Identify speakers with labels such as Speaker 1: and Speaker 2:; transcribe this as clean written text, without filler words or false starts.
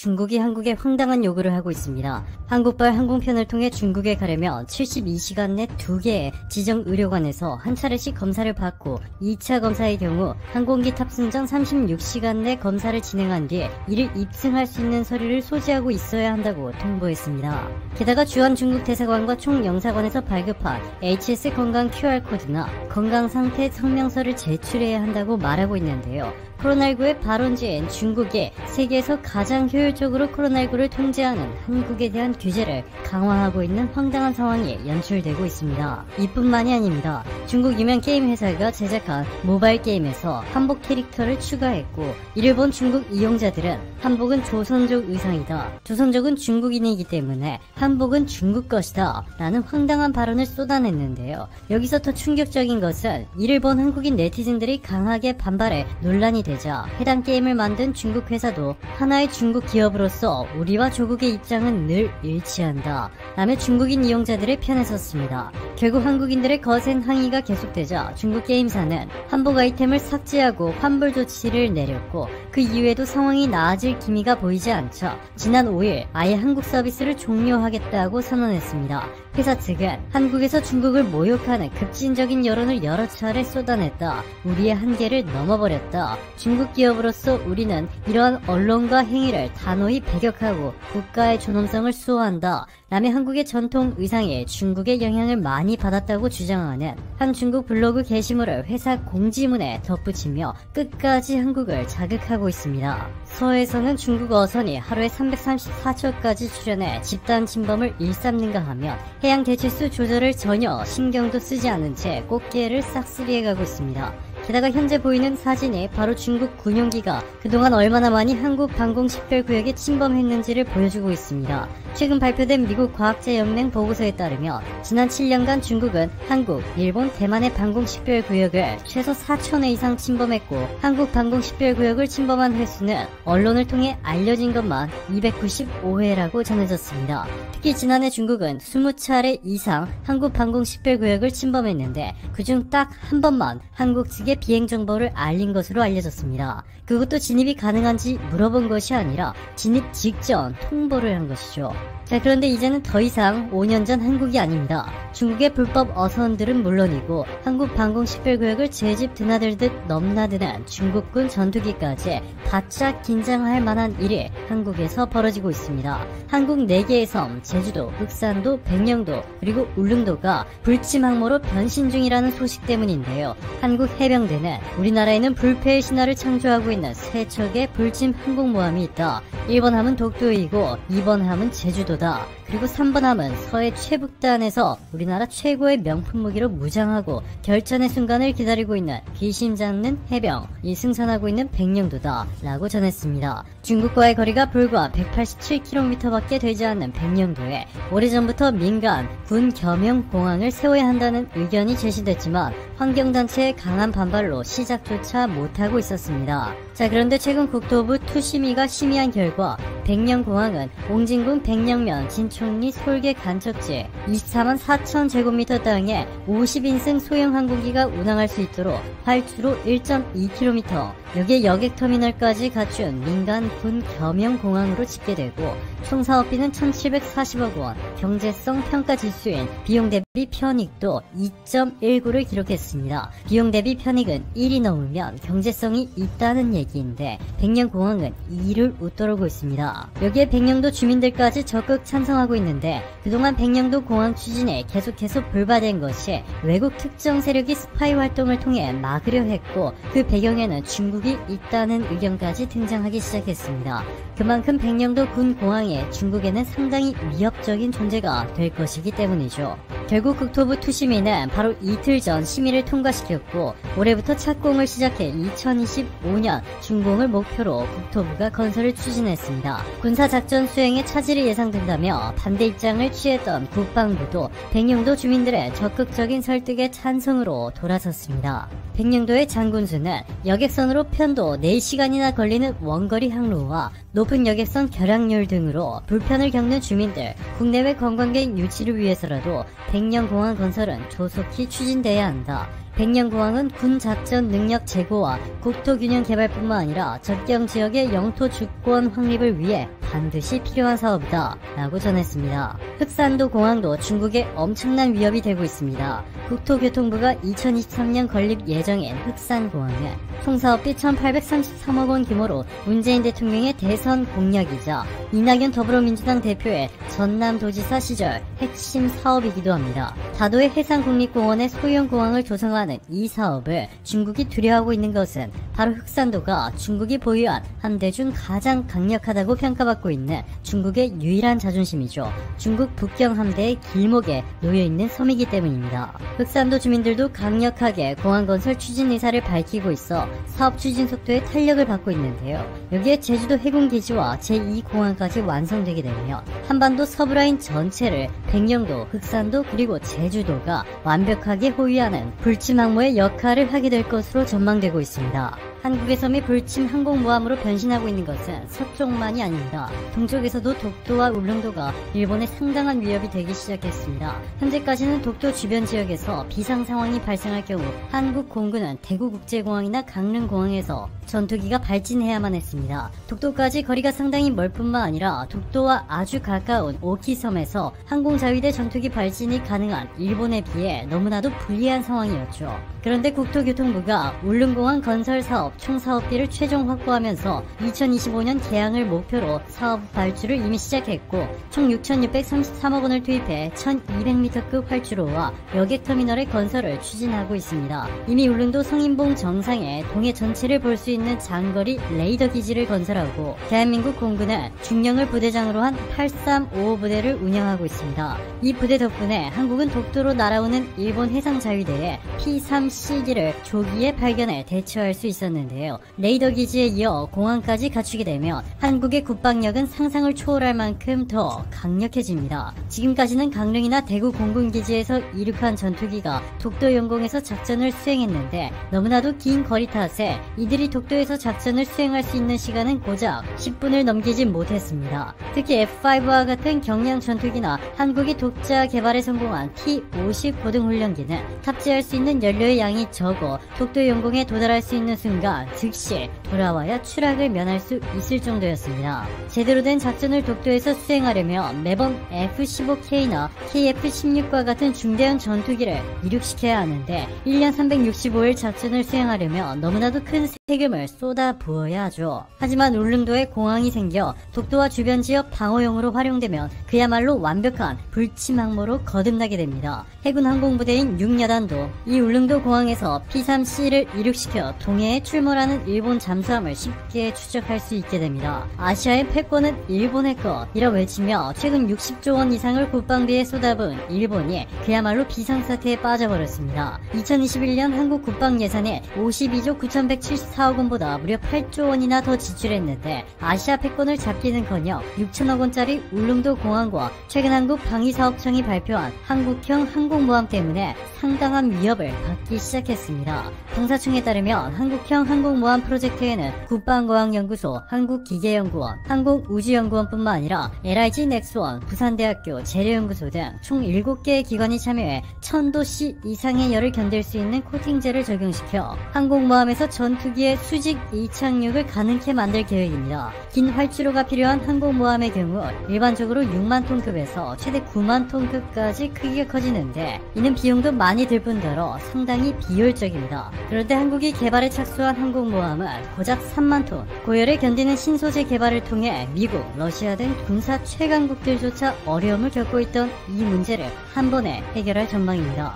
Speaker 1: 중국이 한국에 황당한 요구를 하고 있습니다. 한국발 항공편을 통해 중국에 가려면 72시간 내 2개의 지정 의료관에서 한 차례씩 검사를 받고 2차 검사의 경우 항공기 탑승 전 36시간 내 검사를 진행한 뒤에 이를 입증할 수 있는 서류를 소지하고 있어야 한다고 통보했습니다. 게다가 주한 중국 대사관과 총영사관에서 발급한 HS 건강 QR코드나 건강상태 성명서를 제출해야 한다고 말하고 있는데요. 코로나19의 발원지인 중국이 세계에서 가장 효율적으로 코로나19를 통제하는 한국에 대한 규제를 강화하고 있는 황당한 상황이 연출되고 있습니다. 이뿐만이 아닙니다. 중국 유명 게임 회사가 제작한 모바일 게임에서 한복 캐릭터를 추가했고, 이를 본 중국 이용자들은 한복은 조선족 의상이다, 조선족은 중국인이기 때문에 한복은 중국 것이다 라는 황당한 발언을 쏟아냈는데요. 여기서 더 충격적인 것은 이를 본 한국인 네티즌들이 강하게 반발해 논란이 되자 해당 게임을 만든 중국 회사도 하나의 중국 기업으로서 우리와 조국의 입장은 늘 일치한다 라며 중국인 이용자들의 편에 섰습니다. 결국 한국인들의 거센 항의가 계속되자 중국 게임사는 한복 아이템을 삭제하고 환불 조치를 내렸고, 그 이후에도 상황이 나아질 기미가 보이지 않자 지난 5일 아예 한국 서비스를 종료하겠다고 선언했습니다. 회사 측은 한국에서 중국을 모욕하는 급진적인 여론을 여러 차례 쏟아냈다, 우리의 한계를 넘어버렸다, 중국 기업으로서 우리는 이러한 언론과 행위를 단호히 배격하고 국가의 존엄성을 수호한다 라며 한국의 전통 의상에 중국의 영향을 많이 받았다고 주장하는 한 중국 블로그 게시물을 회사 공지문에 덧붙이며 끝까지 한국을 자극하고 있습니다. 서해에서는 중국 어선이 하루에 334척까지 출현해 집단 침범을 일삼는가 하면 해양 대체수 조절을 전혀 신경도 쓰지 않은 채 꽃게를 싹쓸이해가고 있습니다. 게다가 현재 보이는 사진이 바로 중국 군용기가 그동안 얼마나 많이 한국 방공 식별구역에 침범했는지를 보여주고 있습니다. 최근 발표된 미국 과학자연맹 보고서에 따르면 지난 7년간 중국은 한국, 일본, 대만의 방공 식별구역을 최소 4,000회 이상 침범했고, 한국 방공 식별구역을 침범한 횟수는 언론을 통해 알려진 것만 295회라고 전해졌습니다. 특히 지난해 중국은 20차례 이상 한국 방공 식별구역을 침범했는데 그중 딱 한 번만 한국 측에 비행 정보를 알린 것으로 알려졌습니다. 그것도 진입이 가능한지 물어본 것이 아니라 진입 직전 통보를 한 것이죠. 자, 그런데 이제는 더 이상 5년 전 한국이 아닙니다. 중국의 불법 어선들은 물론이고 한국 방공 식별구역을 제집 드나들듯 넘나드는 중국군 전투기까지 바짝 긴장할 만한 일이 한국에서 벌어지고 있습니다. 한국 4개의 섬, 제주도, 흑산도, 백령도, 그리고 울릉도가 불침 항모로 변신 중이라는 소식 때문인데요. 한국 해병대는 우리나라에는 불패의 신화를 창조하고 있는 3척의 불침 항공모함이 있다. 1번 함은 독도이고 2번 함은 제주도다. 그리고 3번 함은 서해 최북단에서 우리나라 최고의 명품 무기로 무장하고 결전의 순간을 기다리고 있는 귀심 잡는 해병이 승선하고 있는 백령도다 라고 전했습니다. 중국과의 거리가 불과 187km 밖에 되지 않는 백령도에 오래전부터 민간 군 겸용 공항을 세워야 한다는 의견이 제시됐지만 환경단체의 강한 반발로 시작조차 못하고 있었습니다. 자, 그런데 최근 국토부 투심위가 심의한 결과 백령공항은 옹진군 백령면 진총리 솔개 간척지 24만 4천 제곱미터 땅에 50인승 소형 항공기가 운항할 수 있도록 활주로 1.2km, 여기에 여객터미널까지 갖춘 민간 군 겸용 공항으로 집계되고 총 사업비는 1,740억 원, 경제성 평가 지수인 비용 대비 편익도 2.19를 기록했습니다. 비용 대비 편익은 1이 넘으면 경제성이 있다는 얘기인데 백령공항은 2를 웃돌고 있습니다. 여기에 백령도 주민들까지 적극 찬성하고 있는데 그동안 백령도 공항 추진에 계속해서 불바된 것이 외국 특정 세력이 스파이 활동을 통해 막으려 했고, 그 배경에는 중국이 있다는 의견까지 등장하기 시작했습니다. 그만큼 백령도 군 공항에 중국에는 상당히 위협적인 존재가 될 것이기 때문이죠. 결국 국토부 투심위는 바로 이틀 전 심의를 통과시켰고 올해부터 착공을 시작해 2025년 준공을 목표로 국토부가 건설을 추진했습니다. 군사작전 수행에 차질이 예상된다며 반대 입장을 취했던 국방부도 백령도 주민들의 적극적인 설득에 찬성으로 돌아섰습니다. 백령도의 장군수는 여객선으로 편도 4시간이나 걸리는 원거리 항로와 높은 여객선 결항률 등으로 불편을 겪는 주민들, 국내외 관광객 유치를 위해서라도 백령공항 건설은 조속히 추진돼야 한다. 백령공항은 군 작전 능력 제고와 국토 균형 개발뿐만 아니라 접경 지역의 영토 주권 확립을 위해 반드시 필요한 사업이다 라고 전했습니다. 흑산도 공항도 중국의 엄청난 위협이 되고 있습니다. 국토교통부가 2023년 건립 예정인 흑산공항은 총 사업비 1833억 원 규모로 문재인 대통령의 대선 공약이자 이낙연 더불어민주당 대표의 전남도지사 시절 핵심 사업이기도 합니다. 다도해 해상국립공원의 소형 공항을 조성하는 이 사업을 중국이 두려워하고 있는 것은 바로 흑산도가 중국이 보유한 함대 중 가장 강력하다고 평가받고 있는 중국의 유일한 자존심이죠. 중국 북경 함대의 길목에 놓여있는 섬이기 때문입니다. 흑산도 주민들도 강력하게 공항 건설 추진 의사를 밝히고 있어 사업 추진 속도에 탄력을 받고 있는데요. 여기에 제주도 해군기지와 제2공항까지 완성되게 되면 한반도 서부라인 전체를 백령도, 흑산도 그리고 제주도가 완벽하게 호위하는 불침항모의 역할을 하게 될 것으로 전망되고 있습니다. 한국의 섬이 불침 항공모함으로 변신하고 있는 것은 서쪽만이 아닙니다. 동쪽에서도 독도와 울릉도가 일본의 상당한 위협이 되기 시작했습니다. 현재까지는 독도 주변 지역에서 비상 상황이 발생할 경우 한국 공군은 대구국제공항이나 강릉공항에서 전투기가 발진해야만 했습니다. 독도까지 거리가 상당히 멀 뿐만 아니라 독도와 아주 가까운 오키섬에서 항공자위대 전투기 발진이 가능한 일본에 비해 너무나도 불리한 상황이었죠. 그런데 국토교통부가 울릉공항 건설 사업 총 사업비를 최종 확보하면서 2025년 개항을 목표로 사업 발주를 이미 시작했고 총 6,633억 원을 투입해 1,200m급 활주로와 여객터미널의 건설을 추진하고 있습니다. 이미 울릉도 성인봉 정상에 동해 전체를 볼 수 있는 장거리 레이더 기지를 건설하고 대한민국 공군은 중령을 부대장으로 한 835 부대를 운영하고 있습니다. 이 부대 덕분에 한국은 독도로 날아오는 일본 해상자위대의 P-3C기를 조기에 발견해 대처할 수 있었는데요. 레이더 기지에 이어 공항까지 갖추게 되면 한국의 국방력은 상상을 초월할 만큼 더 강력해집니다. 지금까지는 강릉이나 대구 공군기지에서 이륙한 전투기가 독도 영공에서 작전을 수행했는데 너무나도 긴 거리 탓에 이들이 독도에서 작전을 수행할 수 있는 시간은 고작 10분을 넘기지 못했습니다. 특히 F5와 같은 경량 전투기나 한국이 독자 개발에 성공한 T-50 고등훈련기는 탑재할 수 있는 연료의 양이 적어 독도 영공에 도달할 수 있는 순간 즉시 돌아와야 추락을 면할 수 있을 정도였습니다. 제대로 된 작전을 독도에서 수행하려면 매번 F-15K나 KF-16과 같은 중대형 전투기를 이륙시켜야 하는데 1년 365일 작전을 수행하려면 너무나도 큰 세금을 쏟아 부어야 하죠. 하지만 울릉도에 공항이 생겨 독도와 주변 지역 방어용으로 활용되면 그야말로 완벽한 불침항모로 거듭나게 됩니다. 해군 항공부대인 6여단도 이 울릉도 공항에서 P-3C를 이륙시켜 동해에 출몰하는 일본 잠수함을 쉽게 추적할 수 있게 됩니다. 아시아의 패권은 일본의 것이라 외치며 최근 60조 원 이상을 국방비에 쏟아부은 일본이 그야말로 비상사태에 빠져버렸습니다. 2021년 한국 국방 예산에 52조 9,174억 원보다 무려 8조 원이나 더 지출했는데 아시아 패권을 잡기는커녕 6천억 원짜리 울릉도 공항과 최근 한국 방위사업청이 발표한 한국형 항공모함 때문에 상당한 위협을 받기 시작했습니다. 방사청에 따르면 한국형 항공모함 프로젝트에는 국방과학연구소, 한국기계연구원, 항공우주연구원뿐만 아니라 LIG 넥스원, 부산대학교 재료연구소 등 총 7개의 기관이 참여해 1000도씨 이상의 열을 견딜 수 있는 코팅제를 적용시켜 항공모함에서 전투기의 수직 이착륙을 가능케 만들 계획입니다. 긴 활주로가 필요한 항공모함의 경우 일반적으로 6만 톤급에서 최대 9만 톤급까지 크기가 커지는데 이는 비용도 많이 들 뿐더러 상당히 비효율적입니다. 그런데 한국이 개발에 착수한 항공모함은 고작 3만 톤, 고열에 견디는 신소재 개발을 통해 미국, 러시아 등 군사 최강국들조차 어려움을 겪고 있던 이 문제를 한 번에 해결할 전망입니다.